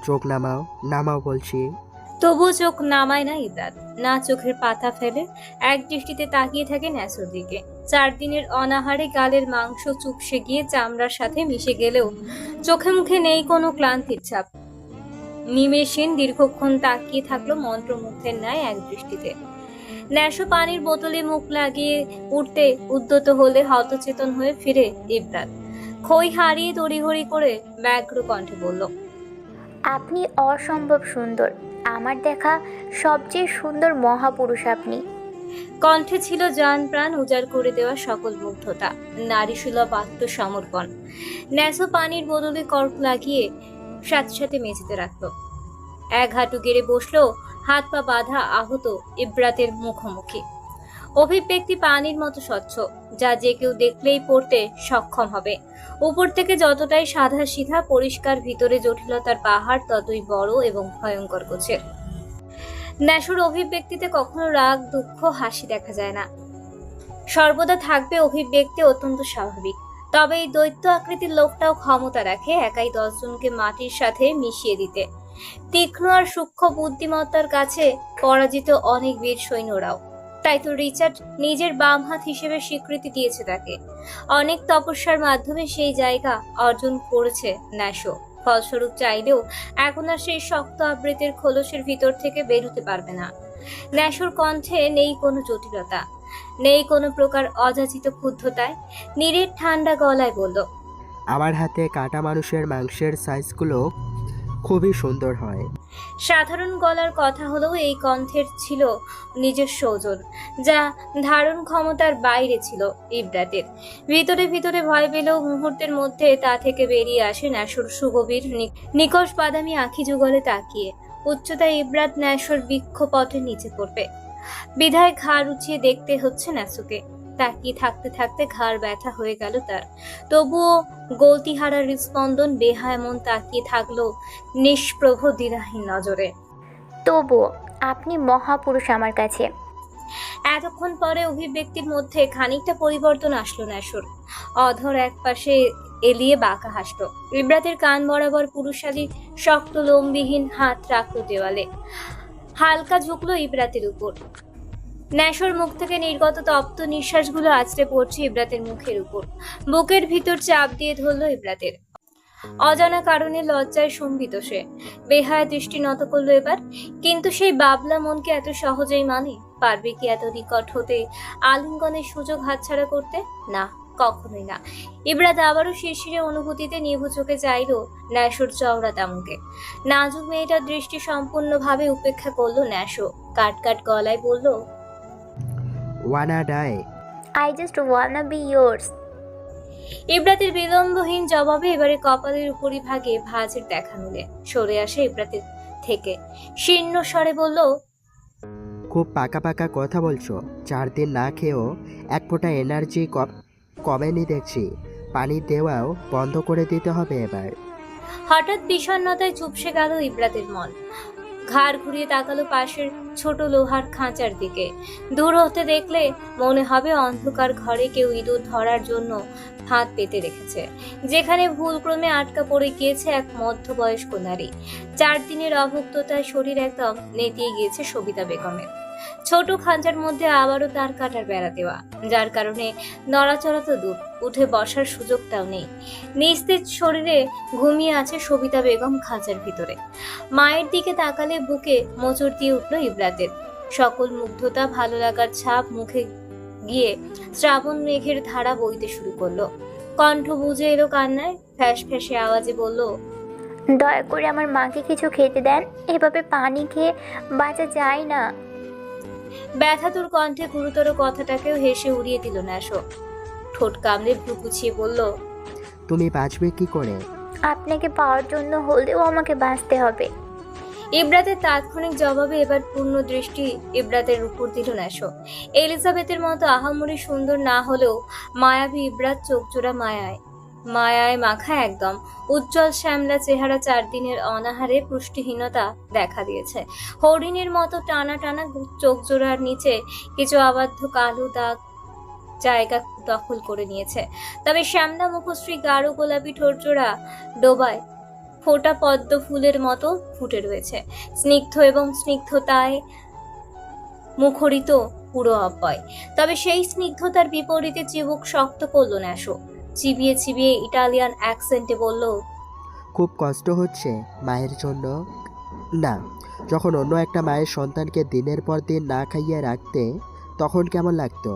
চোখ নামাও, নামাও বলছি। তবুও চোখ নামায় না ইব্রাত, না চোখের পাতা ফেলে এক দৃষ্টিতে তাকিয়ে থাকে ন্যাসোর দিকে। 4 দিনের অনাহারে গালের মাংস চুপসে গিয়ে চামড়ার সাথে মিশে গেলেও চোখে মুখে নেই কোনো ক্লান্তির ছাপ। নিমেষহীন দীর্ঘক্ষণ তাকিয়ে থাকলো মন্ত্রমুগ্ধের ন্যায় এক দৃষ্টিতে। ন্যাসো পানির বোতলে মুখ লাগিয়ে উঠতে উদ্যত হলে হতচেতন হয়ে ফিরে ইব্রাত। খই হারিয়ে তড়িঘড়ি করে ব্যগ্র কণ্ঠে বলল, আপনি অসম্ভব সুন্দর, আমার দেখা সবচেয়ে সুন্দর মহাপুরুষ আপনি। কণ্ঠে ছিল জান প্রাণ উজাড় করে দেওয়া সকল মুগ্ধতা, নারীসুলভ আত্মসমর্পণ। ন্যাসো পানির বদলে কর্ক লাগিয়ে সাথে সাথে মেঝেতে রাখলো। এক হাঁটু গেড়ে বসলো, হাত পা বাঁধা আহত ইব্রাতের মুখোমুখি। অভিব্যক্তি পানির মতো স্বচ্ছ, যা যে কেউ দেখলেই পড়তে সক্ষম হবে। উপর থেকে যতটাই সাদা সিধা পরিষ্কার, ভিতরে জটিলতার পাহাড় ততই বড় এবং ভয়ঙ্কর গোছের। ন্যাসোর অভিব্যক্তিতে কখনো রাগ, দুঃখ, হাসি দেখা যায় না। সর্বদা থাকবে অভিব্যক্তি অত্যন্ত স্বাভাবিক। তবে এই দৈত্য আকৃতির লোকটাও ক্ষমতা রাখে একাই 10 জনকে মাটির সাথে মিশিয়ে দিতে। তীক্ষ্ণ আর সূক্ষ্ম বুদ্ধিমত্তার কাছে পরাজিত অনেক বীর সৈন্যরাও। তাই তো রিচার্ড নিজের বাম হাত হিসেবে স্বীকৃতি দিয়েছে তাকে। অনেক তপস্যার মাধ্যমে সেই জায়গা অর্জন করেছে ন্যাসো। ফলস্বরূপ চাইলেও এখন আর সেই শক্ত আবৃতের খোলসের ভিতর থেকে বেরোতে পারবে না। ন্যাসোর কণ্ঠে নেই কোনো জটিলতা, নেই কোনো প্রকার অযাচিত ক্ষুব্ধতায়। নীরের ঠান্ডা গলায় বলল, আমার হাতে কাটা মানুষের মাংসের সাইজগুলো খুবই সুন্দর হয়। সাধারণ গলার কথা হলেও এই কণ্ঠের ছিল নিজস্ব ওজন, যা ধারণ ক্ষমতার বাইরে ছিল ইব্রাতের। ভিতরে ভিতরে ভয় পেলেও মুহূর্তের মধ্যে তা থেকে বেরিয়ে আসে ন্যাসোর সুগভীর নিকষ বাদামি আঁখি যুগলে তাকিয়ে। উচ্চতায় ইব্রাত ন্যাসোর বৃক্ষ পথের নিচে পড়বে বিধায় ঘাড় উঁচিয়ে দেখতে হচ্ছে ন্যাসোকে। তাকিয়ে থাকতে থাকতে ঘাড় ব্যথা হয়ে গেল তার। তবুও গলতিহারা হৃদস্পন্দন, বেহায় মন তাকিয়ে থাকলো নিষ্প্রভ দ্বিধাহীন নজরে। তবুও আপনি মহাপুরুষ আমার কাছে। এতক্ষণ পরে অভিব্যক্তির মধ্যে খানিকটা পরিবর্তন আসলো ন্যাসোর। অধর এক পাশে এলিয়ে বাঁকা হাসলো। ইব্রাতের কান বরাবর পুরুষালী শক্ত লোমবিহীন হাত রাখলো দেওয়ালে। হালকা ঝুঁকলো ইব্রাতের উপর। ন্যাসোর মুখ থেকে নির্গত তপ্ত নিঃশ্বাসগুলো আছড়ে পড়ছে ইব্রাতের মুখের উপর। বুকের ভিতর চাপ দিয়ে ধরলো ইব্রাতের। অজানা কারণে লজ্জায় সম্বিত সে বেহায়া দৃষ্টি নত করলো এবার। কিন্তু সেই বাবলা মনকে এত সহজেই মানে? পারবে কি এত নিকট হতে আলিঙ্গনের সুযোগ হাতছাড়া করতে? না, কখনোই না। ইব্রাত আবারও শিরশিরে অনুভূতিতে নিভু চোখে চাইল ন্যাসোর চওড়া তামুকে। নাজুক মেয়েটার দৃষ্টি সম্পূর্ণভাবে উপেক্ষা করলো ন্যাসো। কাট কাট গলায় বলল, wanna die. I just wanna be yours. ইব্রাতের বিলম্বহীন জবাবে এবারে কপালের উপরি ভাগে ভাঁজের দেখা মিলে। সরে আসে ইব্রাতের থেকে, শীর্ণ স্বরে বলল, খুব পাকা পাকা কথা বলছো। 4 দিন না খেয়েও এক ফোঁটা এনার্জি কমেনি দেখছি। পানি দেওয়াও বন্ধ করে দিতে হবে এবার। হঠাৎ বিষণ্ণতায় চুপসে গেল ইব্রাতের মন। ঘাড় ঘুরিয়ে তাকালো পাশের ছোট লোহার খাঁচার দিকে। দূর হতে দেখলে মনে হবে অন্ধকার ঘরে কেউ ইঁদুর ধরার জন্য হাত পেতে রেখেছে, যেখানে ভুলক্রমে আটকা পড়ে গিয়েছে এক মধ্যবয়স্ক নারী। 4 দিনের অভুক্ততায় শরীর একদম নেতিয়ে গিয়েছে সবিতা বেগমের। ছোট খাঁচার মধ্যে আবারও তার কাটার বেড়া দেওয়া, যার কারণে নড়াচড়া তো দূর, উঠে বসার সুযোগটাও নেই। নিস্তেজ শরীরে ঘুমিয়ে আছে সবিতা বেগম খাঁচার ভিতরে। মায়ের দিকে তাকালে বুকে মোচড় দিয়ে উঠল ইব্রাতের। সকল মুগ্ধতা, ভালো লাগার ছাপ মুখে গিয়ে শ্রাবণ মেঘের ধারা বইতে শুরু করলো। কণ্ঠ বুঝে এলো কান্নায়, ফ্যাস ফ্যাসে আওয়াজে বলল, দয়া করে আমার মাকে কিছু খেতে দেন, এভাবে পানি খেয়ে বাঁচা যায় না। ব্যথাতুর কণ্ঠে গুরুতর কথাটাকেও হেসে উড়িয়ে দিল ন্যাসো। ঠোঁট কামড়ে ভ্রু কুঁচিয়ে বলল, তুমি বাঁচবে কি করে? আপনাকে পাওয়ার জন্য হলেও আমাকে বাঁচতে হবে। ইব্রাতের তাৎক্ষণিক জবাবে এবার পূর্ণ দৃষ্টি ইব্রাতের উপর দিল ন্যাসো। এলিজাবেথের মতো আহামরি সুন্দর না হলেও মায়াবী ইব্রাত চোখজোড়া মায়ায় মাখা, একদম উজ্জ্বল শ্যামলা চেহারা। 4 দিনের অনাহারে পুষ্টিহীনতা দেখা দিয়েছে। হরিণের মতো টানা টানা চোখ জোড়ার নিচে কিছু আবদ্ধ কালো দাগ জায়গা দখল করে নিয়েছে। তবে শ্যামলা মুখশ্রী, গাঢ় গোলাপি ঠোঁট জোড়া ডোবায় ফোটা পদ্ম ফুলের মতো ফুটে রয়েছে, স্নিগ্ধ এবং স্নিগ্ধতায় মুখরিত পুরো অব্যয়। তবে সেই স্নিগ্ধতার বিপরীতে চিবুক শক্ত করল ন্যাসো। চিবিয়ে চিবিয়ে ইটালিয়ান অ্যাকসেন্টে বলল, খুব কষ্ট হচ্ছে মায়ের জন্য? না, যখন অন্য একটা মায়ের সন্তানকে দিনের পর দিন না খাইয়ে রাখতে তখন কেমন লাগতো?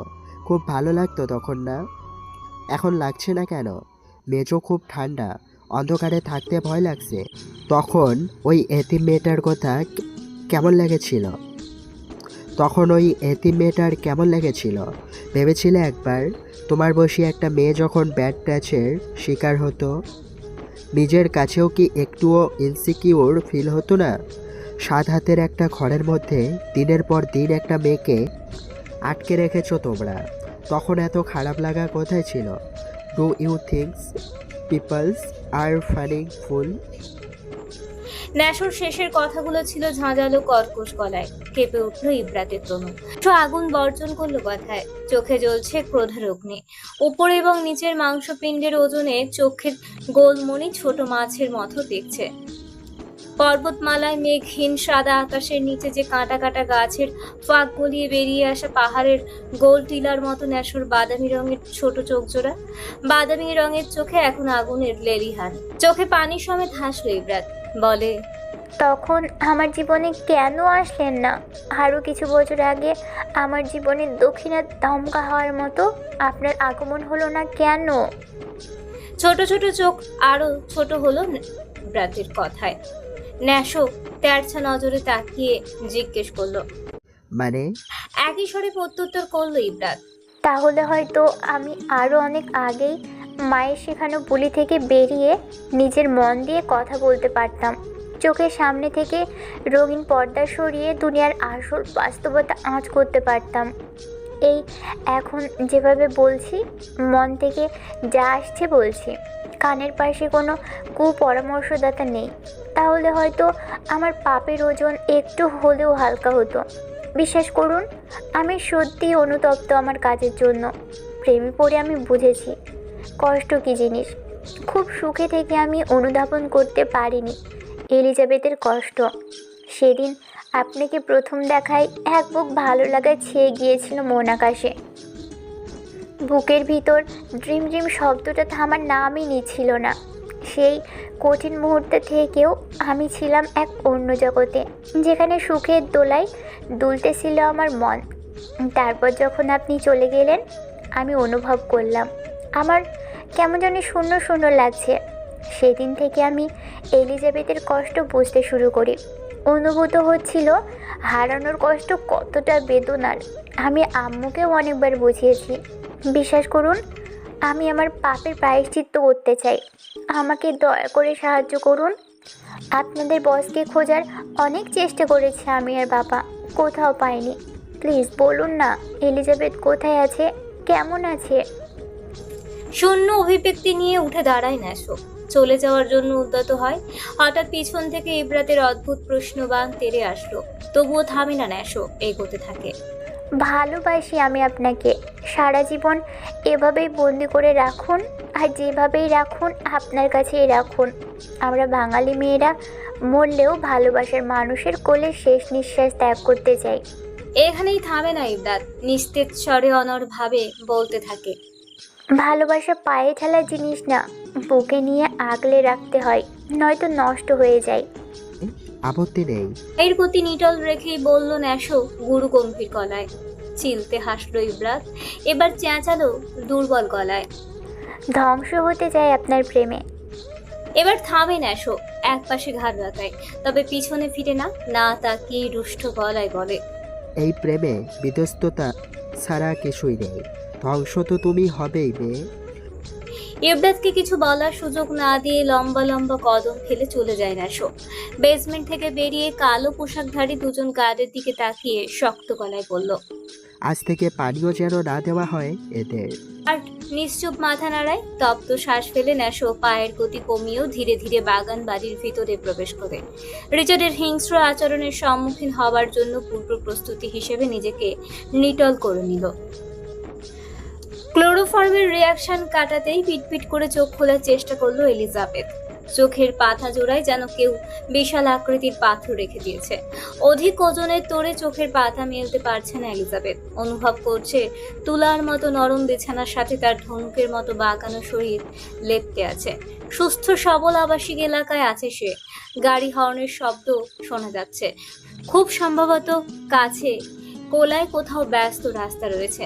খুব ভালো লাগতো তখন, না? এখন লাগছে না কেন? মেজো খুব ঠান্ডা, অন্ধকারে থাকতে ভয় লাগছে। তখন ওই এতিম মেয়েটার কথা কেমন লেগেছিল? কেমন লেগেছিল ভেবেছিলে একবার? তোমার বসে একটা মেয়ে যখন ব্যাড টাচের শিকার হতো, নিজের কাছেও কি একটুও ইনসিকিউর ফিল হতো না? 7 হাতের একটা ঘরের মধ্যে দিনের পর দিন একটা মেয়েকে আটকে রেখেছো তোমরা। তখন এত খারাপ লাগা কোথায় ছিল? Do you thinks peoples are funning full? ন্যাসোর শেষের কথাগুলো ছিল ঝাঁঝালো কর্কশ গলায়। কেঁপে উঠল ইব্রাতের তনু। আগুন বর্জন করলো কথায়, চোখে জ্বলছে ক্রোধের অগ্নি। উপরে এবং নিচের মাংসপিণ্ডের ওজনে চোখের গোলমণি ছোট মাছের মতো দেখছে। পর্বতমালায় মেঘহীন সাদা আকাশের নিচে যে কাঁটা কাটা গাছের ফাঁক গলিয়ে বেরিয়ে আসা পাহাড়ের গোল টিলার মতো ন্যাসোর বাদামি রঙের ছোট চোখ জোড়া। বাদামি রঙের চোখে এখন আগুনের লেলিহান। চোখে পানি সমেত হাসল ইব্রাত, বলে, তখন আমার জীবনে কেন আসলেন না? আরও কিছু বছর আগে আমার জীবনে দক্ষিণার দমকা হওয়ার মতো আপনার আগমন হলো না কেন? ছোট ছোট চোখ আরো ছোট হলো ইব্রাতের কথায়। ন্যাসো তেরছা নজরে তাকিয়ে জিজ্ঞেস করলো। মানে? একই স্বরে প্রত্যুত্তর করলো ইব্রাত। তাহলে হয়তো আমি আরও অনেক আগেই মায়ের শেখানো বুলি থেকে বেরিয়ে নিজের মন দিয়ে কথা বলতে পারতাম। চোখের সামনে থেকে রঙিন পর্দা সরিয়ে দুনিয়ার আসল বাস্তবতা আঁচ করতে পারতাম। এই এখন যেভাবে বলছি, মন থেকে যা আসছে বলছি, কানের পাশে কোনো কুপরামর্শদাতা নেই। তাহলে হয়তো আমার পাপের ওজন একটু হলেও হালকা হতো। বিশ্বাস করুন, আমি সত্যিই অনুতপ্ত আমার কাজের জন্য। প্রেমে পড়ে আমি বুঝেছি কষ্ট কী জিনিস। খুব সুখে থেকে আমি অনুধাবন করতে পারিনি এলিজাবেথের কষ্ট। সেদিন আপনাকে প্রথম দেখায় এক বুক ভালো লাগা ছেয়ে গিয়েছিল মন আকাশে। বুকের ভিতর ড্রিম ড্রিম শব্দটা থামার নামই নিচ্ছিল না। সেই কঠিন মুহূর্তে থেকেও আমি ছিলাম এক অন্য জগতে, যেখানে সুখের দোলায় দুলতেছিল আমার মন। তারপর যখন আপনি চলে গেলেন, আমি অনুভব করলাম আমার কেমন যেন শূন্য শূন্য লাগছে। সেদিন থেকে আমি এলিজাবেথের কষ্ট বুঝতে শুরু করি। অনুভূত হচ্ছিল হারানোর কষ্ট কতটা বেদনার। আমি আম্মুকেও অনেকবার বুঝিয়েছি। বিশ্বাস করুন, আমি আমার পাপের প্রায়শ্চিত্ত করতে চাই। আমাকে দয়া করে সাহায্য করুন। আপনাদের বসকে খোঁজার অনেক চেষ্টা করেছি আমি আর বাবা, কোথাও পাইনি। প্লিজ বলুন না, এলিজাবেথ কোথায় আছে, কেমন আছে? শূন্য অভিব্যক্তি নিয়ে উঠে দাঁড়ায় ন্যাসো। চলে যাওয়ার জন্য উদ্যত হয়। হঠাৎ পিছন থেকে ইব্রাতের অদ্ভুত প্রশ্নবাণ তেড়ে আসলো। তবুও থামে না ন্যাসো, এগোতে থাকে। ভালোবাসি আমি আপনাকে। সারা জীবন এভাবেই বন্দি করে রাখুন, আর যেভাবেই রাখুন আপনার কাছেই রাখুন। আমরা বাঙালি মেয়েরা মরলেও ভালোবাসার মানুষের কোলে শেষ নিঃশ্বাস ত্যাগ করতে চাই। এখানেই থামে না ইব্রাত, নিস্তেজ স্বরে অনড়ভাবে বলতে থাকে। ভালোবাসা পায়ে ঠেলা জিনিস না, বুকে নিয়ে আগলে রাখতে হয়, নয়তো নষ্ট হয়ে যায়। আপত্তি নেই। এর প্রতি নিটল রেখেই বলল ন্যাসো গুরু গম্ভীর গলায়। চিলতে হাসলো ইব্রাত, এবার চেঁচালো দুর্বল গলায়। ধ্বংস হতে চাই আপনার প্রেমে। এবার থামে ন্যাসো, এক পাশে ঘাড় রাখায়, তবে পিছনে ফিরে না, না তাকিয়ে রুষ্ট গলায় বলে, এই প্রেমে বিধ্বস্ততা ছাড়া কিছুই নেই। ধ্বংস তো তুমি হবেই মেয়ে। ইব্রাতকে কিছু বলার সুযোগ না দিয়ে লম্বা লম্বা কদম ফেলে চলে যায় ন্যাসো। বেসমেন্ট থেকে বেরিয়ে কালো পোশাকধারী দুজন গার্ডের দিকে তাকিয়ে শক্ত গলায় বলল, আজ থেকে পানিও যেন না দেওয়া হয় এদের। আর নিশ্চুপ মাথা নাড়ায়। তপ্ত শ্বাস ফেলে ন্যাসো পায়ের গতি কমিয়েও ধীরে ধীরে বাগান বাড়ির ভিতরে প্রবেশ করে। রিচার্ডের হিংস্র আচরণের সম্মুখীন হওয়ার জন্য পূর্ব প্রস্তুতি হিসেবে নিজেকে নিটল করে নিল। ক্লোরোফর্মের রিয়াকশন কাটাতেই পিটপিট করে চোখ খোলার চেষ্টা করলো এলিজাবেথ। চোখের পাতা জোড়ায় যেন কেউ বিশাল আকৃতির পাথর রেখে দিয়েছে। অধিক ওজনের তোড়ে চোখের পাতা মেলতে পারছে না এলিজাবেথ। অনুভব করছে তুলার মতো নরম বিছানার সাথে তার ধনুকের মতো বাঁকানো শরীর লেপ্টে আছে। সুস্থ সবল আবাসিক এলাকায় আছে সে। গাড়ি হর্নের শব্দ শোনা যাচ্ছে। খুব সম্ভবত কাছে কোলায় কোথাও ব্যস্ত রাস্তা রয়েছে,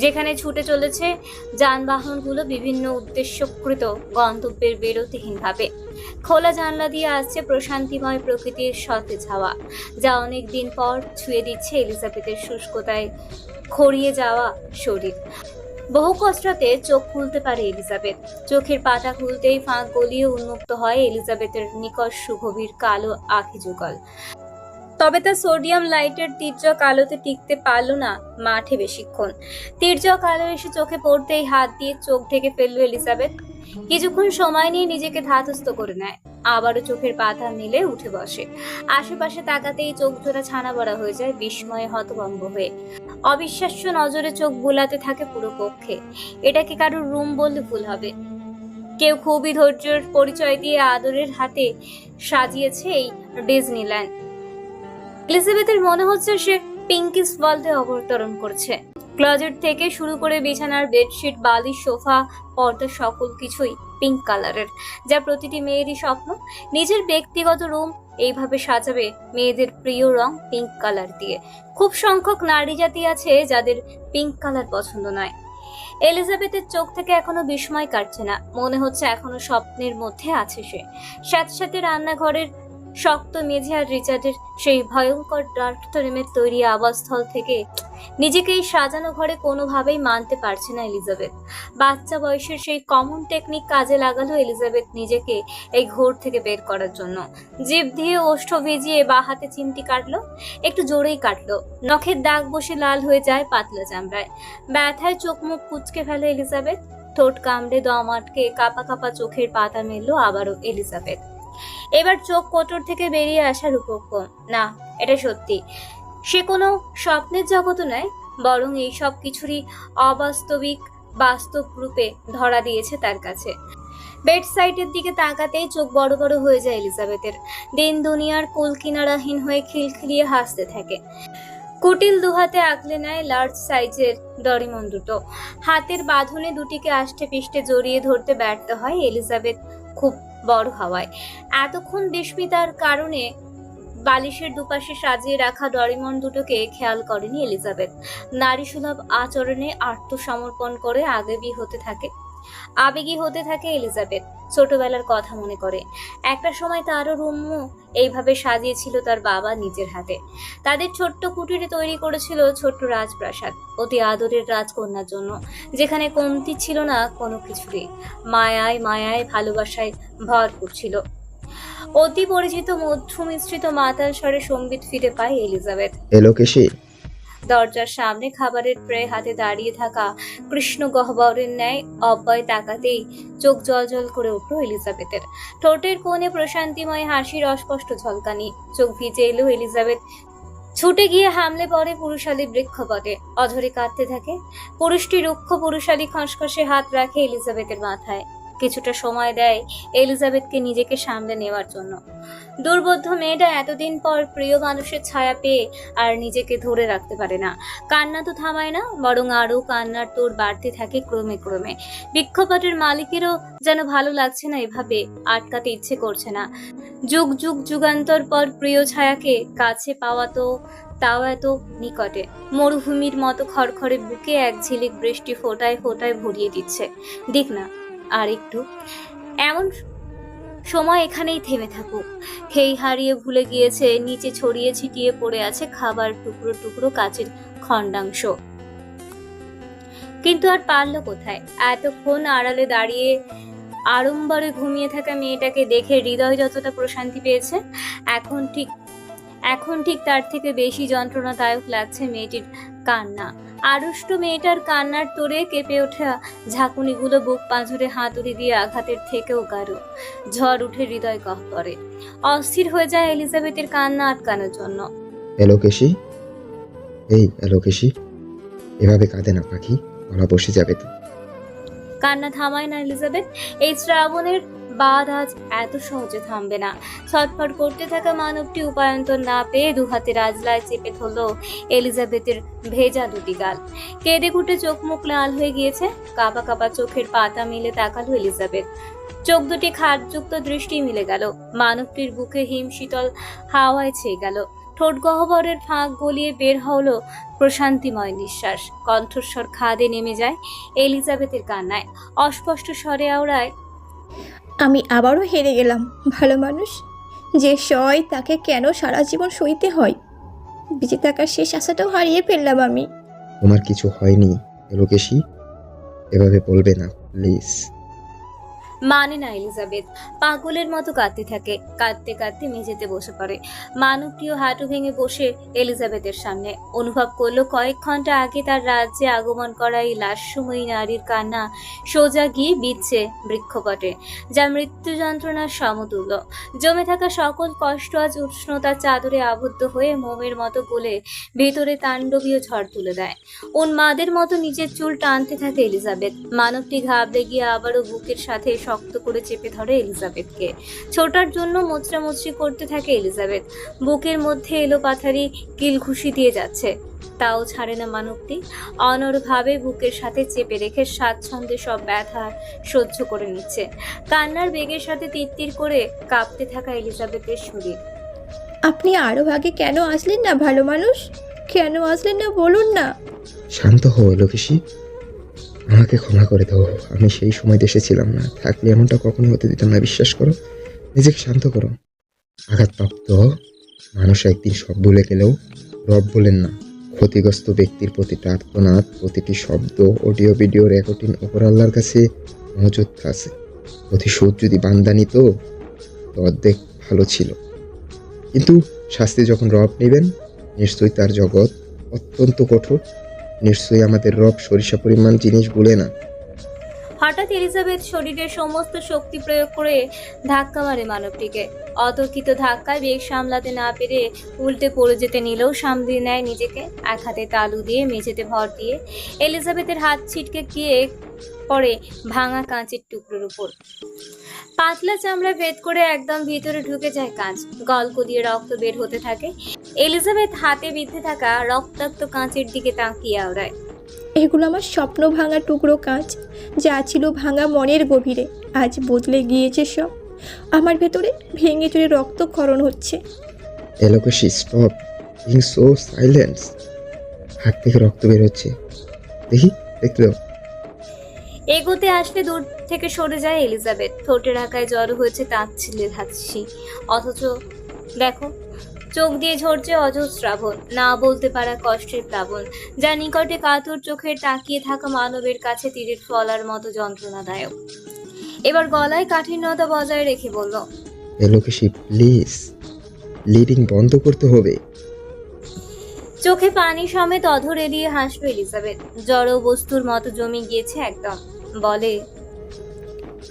যেখানে ছুটে চলেছে যানবাহনগুলো বিভিন্ন উদ্দেশ্যকৃত গন্তব্যের বিরতিহীনভাবে। খোলা জানলা দিয়ে আসছে প্রশান্তিময় প্রকৃতির সতেজ হাওয়া, যা অনেক দিন পর ছুঁয়ে দিচ্ছে এলিজাবেথের শুষ্কতায় খড়িয়ে যাওয়া শরীর। বহু কষ্টতে চোখ খুলতে পারে এলিজাবেথ। চোখের পাতা খুলতেই ফাঁক গলিয়ে উন্মুক্ত হয় এলিজাবেথের নিকট সুগভীর কালো আঁখি যুগল। তবে তার সোডিয়াম লাইটের তীর্যক আলোতে টিকতে পারল না মাঠে বেশিক্ষণ। তীর্যক আলো এসে চোখে পড়তেই হাত দিয়ে চোখ ঢেকে ফেলল এলিজাবেথ। কিছুক্ষণ সময় নিয়ে নিজেকে ধাতস্থ করে নেয়, আবারও চোখের পাতা মেলে উঠে বসে। আশেপাশে তাকাতেই চোখ জোড়া ছানা বড়া হয়ে যায় বিস্ময়ে হতভম্ব হয়ে। অবিশ্বাস্য নজরে চোখ বুলাতে থাকে পুরো কক্ষে। এটা কি কারোর রুম বললে ভুল হবে। কেউ খুবই ধৈর্যের পরিচয় দিয়ে আদরের হাতে সাজিয়েছে এই ডিজনিল্যান্ড। এলিজাবেথের মনে হচ্ছে সে পিঙ্কিস ওয়ার্ল্ডে অবতরণ করছে। ক্লজেট থেকে শুরু করে বিছানার বেডশিট, বালিশ, সোফা, পর্দা সকল কিছুই পিঙ্ক কালারের, যা প্রতিটি মেয়েরই স্বপ্ন। নিজের ব্যক্তিগত রুম এইভাবে সাজাবে মেয়েদের প্রিয় রং পিঙ্ক কালার দিয়ে। খুব সংখ্যক নারী জাতি আছে যাদের পিঙ্ক কালার পছন্দ নয়। এলিজাবেথের চোখ থেকে এখনো বিস্ময় কাটছে না, মনে হচ্ছে এখনো স্বপ্নের মধ্যে আছে সে। সাথে সাথে রান্নাঘরের শক্ত মেঝে আর রিচার্ডের সেই ভয়ঙ্কর ডার্ক থ্রিমের তৈরি আবাসস্থল থেকে নিজেকে এই সাজানো ঘরে কোনোভাবেই মানতে পারছে না এলিজাবেথ। বাচ্চা বয়সের সেই কমন টেকনিক কাজে লাগালো এলিজাবেথ নিজেকে এই ঘোর থেকে বের করার জন্য। জিভ দিয়ে ওষ্ঠ ভিজিয়ে বা হাতে চিমটি কাটলো, একটু জোরেই কাটলো। নখের দাগ বসে লাল হয়ে যায় পাতলা চামড়ায়। ব্যথায় চোখ মুখ কুঁচকে ফেলে এলিজাবেথ। ঠোঁট কামড়ে দম আটকে কাপা কাপা চোখের পাতা মেললো আবারও এলিজাবেথ। এবার চোখ কোটর থেকে বেরিয়ে আসার উপক্রম। না, এটা সত্যি। সে কোনো স্বপ্নের জগৎ নয়, বরং এই সব কিছুরই অবাস্তবিক বাস্তব রূপে ধরা দিয়েছে তার কাছে। বেড সাইডের দিকে তাকাতেই চোখ বড় বড় হয়ে যায় এলিজাবেথের। দিন দুনিয়ার কুল কিনারাহীন হয়ে খিলখিলিয়ে হাসতে থাকে। কুটিল দুহাতে আগলে নেয় লার্জ সাইজের ডরিমন দুটো। হাতের বাঁধনে দুটিকে আষ্টে পিষ্টে জড়িয়ে ধরতে ব্যর্থ হয় এলিজাবেথ খুব বড় হওয়ায়। এতক্ষণ বিস্মিতার কারণে বালিশের দুপাশে সাজিয়ে রাখা ডরিমন দুটোকে খেয়াল করেনি এলিজাবেথ। নারীসুলভ আচরণে আত্মসমর্পণ করে আবেগী হতে থাকে এলিজাবেথ। ছোটবেলার কথা মনে করে একটা সময় তারও রুমও এইভাবে সাজিয়েছিল তার বাবা নিজের হাতে। তাদের ছোট্ট কুটিরে তৈরি করেছিল ছোট্ট রাজপ্রাসাদ, অতি আদরের রাজকন্যার জন্য, যেখানে কমতি ছিল না কোনো কিছুরই। মায়ায় মায়ায় ভালোবাসায় ভরপুর ছিল। অতি পরিচিত মধু মিশ্রিত মাতাল স্বরে সম্বিত ফিরে পায় এলিজাবেথ। এলোকেশী, দরজার সামনে খাবারের ট্রে হাতে দাঁড়িয়ে থাকা কৃষ্ণ গহ্বরের ন্যায় অব্যয় তাকাতেই চোখ জলজল করে উঠল এলিজাবেথের। ঠোঁটের কোণে প্রশান্তিময় হাসির অস্পষ্ট ঝলকানি। চোখ ভিজে এলো এলিজাবেথ। ছুটে গিয়ে হামলে পড়ে পুরুষালী বৃক্ষপটে। অঝরে কাঁদতে থাকে। পুরুষটি রুক্ষ পুরুষালী খসখসে হাত রাখে এলিজাবেথের মাথায়। কিছুটা সময় দেয় এলিজাবেথকে নিজেকে সামলে নেওয়ার জন্য। দুর্বোধ্য মেয়েটা এতদিন পর প্রিয় মানুষের ছায়া পেয়ে আর নিজেকে ধরে রাখতে পারে না। কান্না তো থামায় না, বরং আরো কান্নার তোর বাড়তে থাকে ক্রমে ক্রমে। বৃক্ষপটের মালিকেরও যেন ভালো লাগছে না, এভাবে আটকাতে ইচ্ছে করছে না। যুগ যুগ যুগান্তর পর প্রিয় ছায়াকে কাছে পাওয়া, তো তাও এত নিকটে। মরুভূমির মতো খড়খড়ে বুকে এক ঝিলিক বৃষ্টি ফোটায় ফোটায় ভরিয়ে দিচ্ছে। দিক না আর একটু, এমন সময় এখানেই থেমে থাকুক। খেই হারিয়ে ভুলে গিয়েছে নিচে ছড়িয়ে ছিটিয়ে পড়ে আছে খাবার টুকরো টুকরো কাচের খণ্ডাংশ। কিন্তু আর পারলো কোথায়। এতক্ষণ আড়ালে দাঁড়িয়ে আড়ম্বরে ঘুমিয়ে থাকা মেয়েটাকে দেখে হৃদয় যতটা প্রশান্তি পেয়েছে, এখন ঠিক তার থেকে বেশি যন্ত্রণাদায়ক লাগছে মেয়েটির কান্না। আড়ষ্ট মেয়েটার কান্নার তোড়ে কেঁপে ওঠা ঝাঁকুনিগুলো বুক পাঁজরে হাতুড়ি দিয়ে আঘাতের থেকেও গাঢ়। ঝড় উঠে হৃদয় গহ্বরে। অস্থির হয়ে যায় এলিজাবেথের কান্না আটকানোর জন্য। এলোকেশী, এই এলোকেশী, এভাবে কাঁদে না পাখি, গলা বসে যাবে তো। কান্না থামায় না এলিজাবেথ। এই শ্রাবণের বাদ আজ এত সহজে থামবে না। ছটফট করতে থাকা মানবটি উপায়ন্তর না পেয়ে দুহাতে রাজলায় চেপে ধরল এলিজাবেথের ভেজা দুটি গাল। কেঁদে কুটে চোখ মুখ লাল হয়ে গিয়েছে। কাঁপা কাঁপা চোখের পাতা মিলে তাকালো এলিজাবেথ। চোখ দুটি খাটযুক্ত দৃষ্টি মিলে গেল। মানবটির বুকে হিম শীতল হাওয়ায় ছেয়ে গেল। ঠোঁট গহ্বরের ফাঁক গলিয়ে বের হলো প্রশান্তিময় নিঃশ্বাস। কণ্ঠস্বর খাদে নেমে যায় এলিজাবেথের কান্নায়। অস্পষ্ট স্বরে আওড়ায়, আমি আবারও হেরে গেলাম। ভালো মানুষ যে সয় তাকে কেন সারা জীবন সইতে হয়? বেঁচে থাকার শেষ আশাটাও হারিয়ে ফেললাম আমি। তোমার কিছু হয়নি লোকেশী, এভাবে বলবে না প্লিজ। মানে না এলিজাবেথ। পাগলের মতো কাঁদতে থাকে। কাঁদতে কাঁদতে মেঝেতে বসে পড়ে। মানবটিও হাঁটু ভেঙে বসে এলিজাবেথের সামনে। অনুভব করলো কয়েক ঘন্টা আগে তার রাজ্যে আগমন করা এই লাস্যময়ী নারীর কান্না সোজা গিয়ে বিচ্ছে বৃক্ষপটে, যা মৃত্যু যন্ত্রণার সমতুল্য। জমে থাকা সকল কষ্ট আজ উষ্ণতার চাদরে আবদ্ধ হয়ে মোমের মতো গলে ভেতরে তাণ্ডবীয় ঝড় তুলে দেয়। উন্মাদের মতো নিজের চুল টানতে থাকে এলিজাবেথ। মানবটি ঘাবড়ে গিয়ে আবারও বুকের সাথে শক্ত করে চেপে ধরে এলিজাবেথকে। ছোটার জন্য মোচড়ামুচড়ি করতে থাকে এলিজাবেথ। বুকের মধ্যে এলো পাথারি কিল ঘুষি দিয়ে যাচ্ছে, তাও ছাড়ে না মানবটি। অনড়ভাবে বুকের সাথে চেপে রেখে স্বাচ্ছন্দ্যে সব ব্যথা সহ্য করে নিচ্ছে। কান্নার বেগের সাথে তিত্তির করে কাঁপতে থাকা এলিজাবেথের শরীর। আপনি আরও আগে কেন আসলেন না? ভালো মানুষ কেন আসলেন না বলুন না। শান্ত হও লোকেশী, আমাকে ক্ষমা করে দাও। আমি সেই সময় দেশে ছিলাম না, থাকলে এমনটা কখনো হতে দিতাম না। বিশ্বাস করো, নিজেকে শান্ত করো। আঘাতপ্রাপ্ত মানুষ একদিন সব ভুলে গেলেও রব বলেন না। ক্ষতিগ্রস্ত ব্যক্তির প্রতিটা আর্তনাদ, প্রতিটি শব্দ, অডিও ভিডিও রেকর্ডিং ওপর আল্লাহর কাছে মজুদ আছে। প্রতিশোধ যদি বান্দা নিত তো অর্ধেক ভালো ছিল, কিন্তু শাস্তি যখন রব নেবেন নিশ্চয়ই তার জগৎ অত্যন্ত কঠোর। নিশ্চয়ই আমাদের রব সরিষা পরিমাণ জিনিস ভুলে না। হঠাৎ এলিজাবেথ শরীরের সমস্ত শক্তি প্রয়োগ করে ধাক্কা মারে মানবটিকে। অতর্কিত ধাক্কায় বেগ সামলাতে না পেরে উল্টে পড়ে যেতে নিলেও সামলিয়ে নেয় নিজেকে। এক হাতে তালু দিয়ে মেঝেতে ভর দিয়ে এলিজাবেথের হাত ছিটকে গিয়ে পড়ে ভাঙা কাঁচের টুকরোর উপর। পাতলা চামড়া ভেদ করে একদম ভিতরে ঢুকে যায় কাঁচ। গলগলিয়ে রক্ত বের হতে থাকে। এলিজাবেথ হাতে বিঁধে থাকা রক্তাক্ত কাঁচের দিকে তাকিয়ে আওড়ায়, এগুলো আমার স্বপ্ন ভাঙা টুকরো কাঁচ, যা ছিল ভাঙা মনের গভীরে, আজ বদলে গিয়েছে সব। আমার ভেতরে ভেঙে চুরে রক্তক্ষরণ হচ্ছে। লোকেশী, স্টপ বিং সো সাইলেন্স। হাত থেকে রক্ত বের হচ্ছে, দেখি, দেখতে দাও। এগোতে আসলে দূর থেকে সরে যায় এলিজাবেথ। ঠোঁটের আঁকায় জড়ো হয়েছে তাচ্ছিল্যের হাসি, অথচ দেখো চোখ দিয়ে ঝরছে অজস্রাবণ, না বলতে পারা কষ্টের প্লাবন, যা নিকটে কাতর চোখের তাকিয়ে থাকা মানবের কাছে তীরের ফলার মতো যন্ত্রণাদায়ক। এবার গলায় কাঠিন্যতা বজায় রেখে বলল, লোকেশী প্লিজ, ব্লিডিং বন্ধ করতে হবে। চোখে পানি সমেত অধর এড়িয়ে হাসলো এলিজাবেথ। জড় বস্তুর মতো জমে গিয়েছে একদম। বলে,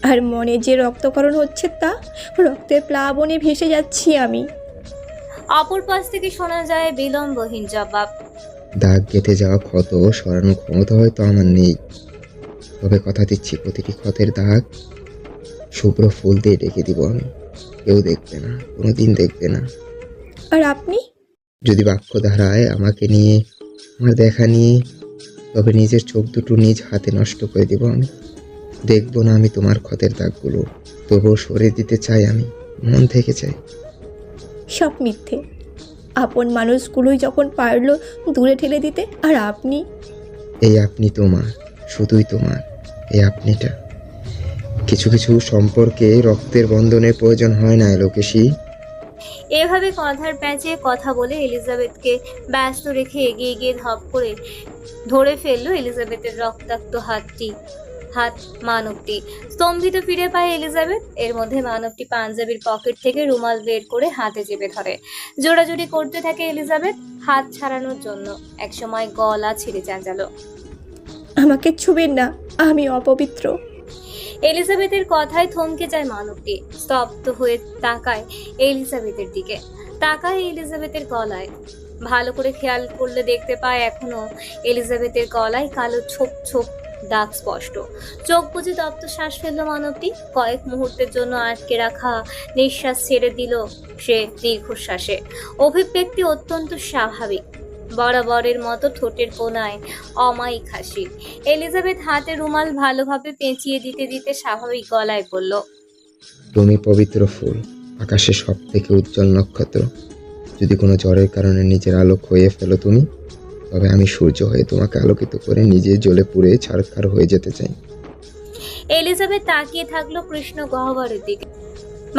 আর মনে যে রক্তক্ষরণ হচ্ছে তা রক্তের প্লাবনে ভেসে যাচ্ছি আমি। অপর পাশ থেকে শোনা যায় বিলম্বহীন জবাব, দাগ কেটে যাওয়া ক্ষত সরানোর ক্ষমতা হয়তো আমার নেই, তবে কথা দিচ্ছি প্রতিটি ক্ষতের দাগ শুভ্র ফুল দিয়ে ডেকে দিব আমি। কেউ দেখবে না, কোনোদিন দেখবে না। আর আপনি? যদি বাক্য ধারায় আমাকে নিয়ে, আমার দেখা নিয়ে, তবে নিজের চোখ দুটো নিজ হাতে নষ্ট করে দিব আমি। দেখবো না আমি তোমার ক্ষতের দাগগুলো, তবুও সরিয়ে দিতে চাই আমি, মন থেকে চাই। সব মিথ্যে। আপন মানুষগুলোই যখন পারলো দূরে ঠেলে দিতে, আর আপনি? এই আপনি তোমার, শুধুই তোমার এই আপনিটা। কিছু কিছু সম্পর্কে রক্তের বন্ধনের প্রয়োজন হয় না লোকেশী। এভাবে কথার প্যাঁচে কথা বলে এলিজাবেথকে ব্যস্ত রেখে এগিয়ে গিয়ে ধপ করে ধরে ফেললো এলিজাবেথের রক্তাক্ত হাত মানবটি। স্তম্ভিত ফিরে পায় এলিজাবেথ। এর মধ্যে মানবটি পাঞ্জাবির পকেট থেকে রুমাল বের করে হাতে চেপে ধরে। জোড়াজুড়ি করতে থাকে এলিজাবেথ হাত ছাড়ানোর জন্য। একসময় গলা ছিঁড়ে চেঁচালো, আমাকে ছুবেন না, আমি অপবিত্র। এলিজাবেথের কথায় থমকে যায় মানবটি। স্তব্ধ হয়ে তাকায় এলিজাবেথের দিকে, তাকায় এলিজাবেথের গলায়। ভালো করে খেয়াল করলে দেখতে পায় এখনো এলিজাবেথের গলায় কালো ছোপ ছোপ দাগ স্পষ্ট। চোখ বুজে তপ্ত শ্বাস ফেলল মানবটি। কয়েক মুহূর্তের জন্য আটকে রাখা নিঃশ্বাস ছেড়ে দিল সে দীর্ঘশ্বাসে। অভিব্যক্তি অত্যন্ত স্বাভাবিক, বরাবরের মতো ঠোঁটের কোণায় অমায়িক হাসি। এলিজাবেথ হাতে রুমাল ভালোভাবে পেঁচিয়ে দিতে দিতে স্বাভাবিক গলায় বলল, তুমি পবিত্র ফুল, আকাশে সব থেকে উজ্জ্বল নক্ষত্র। যদি কোনো জ্বরের কারণে নিজের আলো খোয়ে ফেলো তুমি, তবে আমি সূর্য হয়ে তোমাকে আলোকিত করে নিজে জ্বলে পুড়ে ছারখার হয়ে যেতে চাই। এলিজাবেথ তাকিয়ে থাকলো কৃষ্ণ গহ্বরের দিকে।